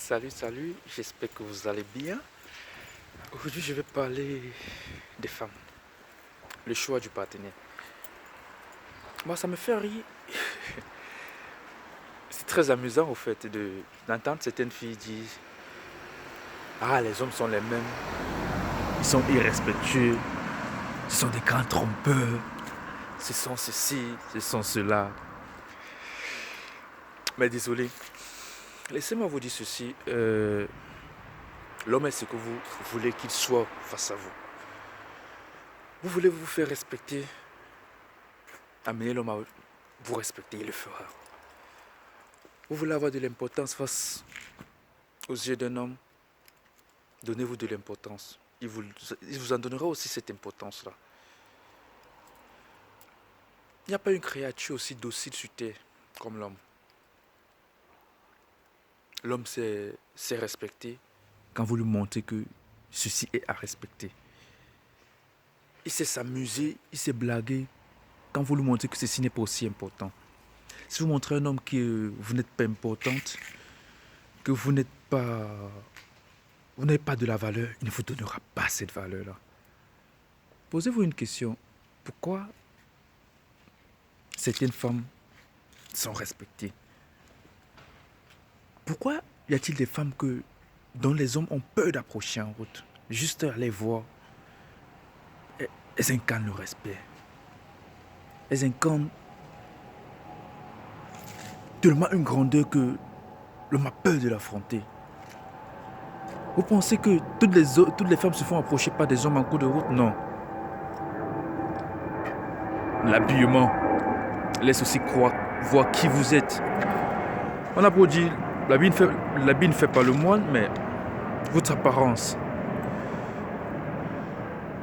Salut, j'espère que vous allez bien. Aujourd'hui, je vais parler des femmes, le choix du partenaire. Moi, ça me fait rire. C'est très amusant, au fait, d'entendre certaines filles dire: Ah, les hommes sont les mêmes, ils sont irrespectueux, ce sont des grands trompeurs, ce sont ceci, ce sont cela. Mais désolé, laissez-moi vous dire ceci. L'homme est ce que vous voulez qu'il soit face à vous. Vous voulez vous faire respecter, amener l'homme à vous respecter, il le fera. Vous voulez avoir de l'importance face aux yeux d'un homme, donnez-vous de l'importance. Il vous en donnera aussi cette importance-là. Il n'y a pas une créature aussi docile sur terre comme l'homme. L'homme sait respecter quand vous lui montrez que ceci est à respecter. Il sait s'amuser, il sait blaguer quand vous lui montrez que ceci n'est pas aussi important. Si vous montrez à un homme que vous n'êtes pas importante, que vous n'avez pas de la valeur, il ne vous donnera pas cette valeur-là. Posez-vous une question. Pourquoi certaines femmes sont respectées? Pourquoi y a-t-il des femmes dont les hommes ont peur d'approcher en route? Juste à les voir, elles incarnent le respect. Elles incarnent tellement une grandeur que l'homme a peur de l'affronter. Vous pensez que toutes les femmes se font approcher par des hommes en cours de route? Non. L'habillement laisse aussi voir qui vous êtes. On a beau dire, l'habit ne fait pas le moine, mais votre apparence.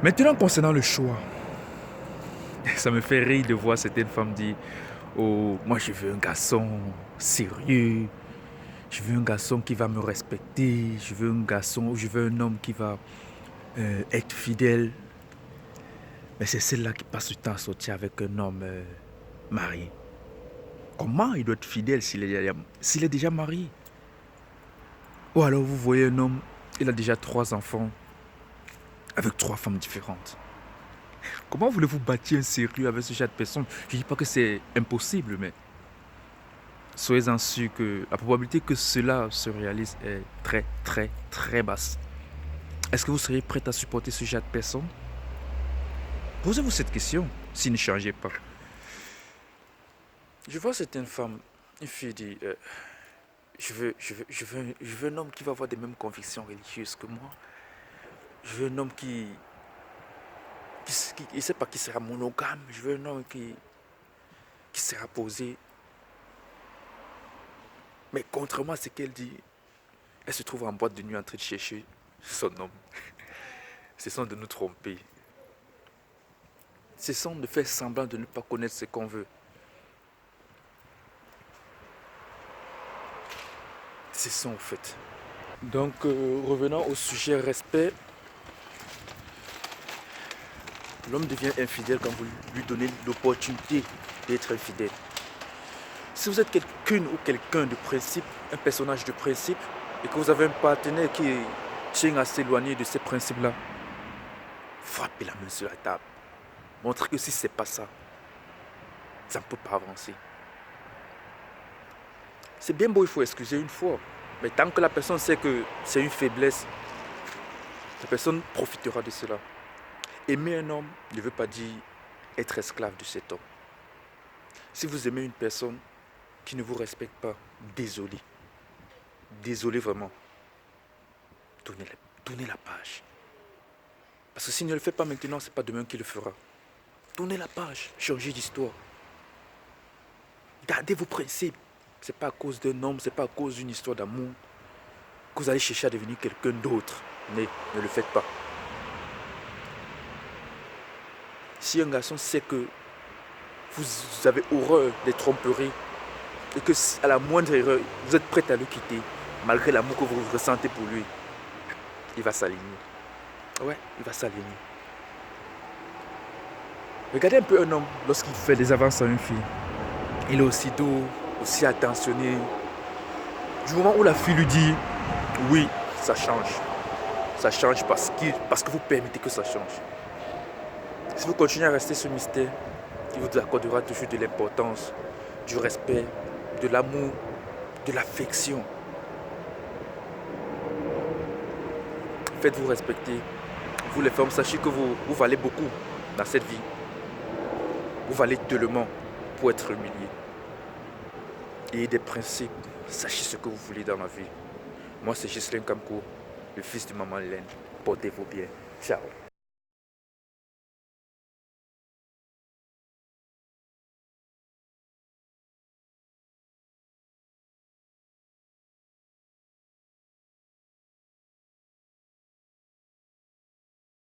Maintenant, concernant le choix, ça me fait rire de voir certaines femmes dire: Oh, moi je veux un garçon sérieux, je veux un garçon qui va me respecter, je veux un homme qui va être fidèle. Mais c'est celle-là qui passe du temps à sortir avec un homme marié. Comment il doit être fidèle s'il est déjà marié? Ou alors vous voyez un homme, il a déjà 3 enfants avec 3 femmes différentes. Comment voulez-vous bâtir un sérieux avec ce genre de personne? Je ne dis pas que c'est impossible, mais soyez-en sûr que la probabilité que cela se réalise est très, très, très basse. Est-ce que vous seriez prête à supporter ce genre de personne? Posez-vous cette question, s'il ne changeait pas. Je vois certaines femmes, une fille dit: je veux un homme qui va avoir des mêmes convictions religieuses que moi. Je veux un homme qui ne sait pas qui sera monogame. Je veux un homme qui sera posé. Mais contrairement à ce qu'elle dit, elle se trouve en boîte de nuit en train de chercher son homme. Ce sont de nous tromper. Ce sont de faire semblant de ne pas connaître ce qu'on veut. C'est ça en fait. Donc revenons au sujet respect. L'homme devient infidèle quand vous lui donnez l'opportunité d'être infidèle. Si vous êtes quelqu'une ou quelqu'un de principe, un personnage de principe, et que vous avez un partenaire qui tient à s'éloigner de ces principes-là, frappez la main sur la table. Montrez que si ce n'est pas ça, ça ne peut pas avancer. C'est bien beau, il faut excuser une fois. Mais tant que la personne sait que c'est une faiblesse, la personne profitera de cela. Aimer un homme ne veut pas dire être esclave de cet homme. Si vous aimez une personne qui ne vous respecte pas, désolé. Désolé vraiment. Tournez la page. Parce que s'il ne le fait pas maintenant, ce n'est pas demain qu'il le fera. Tournez la page, changez d'histoire. Gardez vos principes. Ce n'est pas à cause d'un homme, ce n'est pas à cause d'une histoire d'amour que vous allez chercher à devenir quelqu'un d'autre. Mais ne le faites pas. Si un garçon sait que vous avez horreur des tromperies et que à la moindre erreur, vous êtes prête à le quitter, malgré l'amour que vous ressentez pour lui, il va s'aligner. Ouais, il va s'aligner. Regardez un peu un homme lorsqu'il fait des avances à une fille. Il est aussi doux, aussi attentionné. Du moment où la fille lui dit: Oui, ça change. Ça change parce que vous permettez que ça change. Si vous continuez à rester ce mystère, il vous accordera toujours de l'importance, du respect, de l'amour, de l'affection. Faites-vous respecter. Vous les femmes, sachez que vous valez beaucoup dans cette vie. Vous valez tellement pour être humilié. Et des principes, sachez ce que vous voulez dans la vie. Moi, c'est Ghislain Kamko, le fils de maman Hélène. Portez-vous bien. Ciao.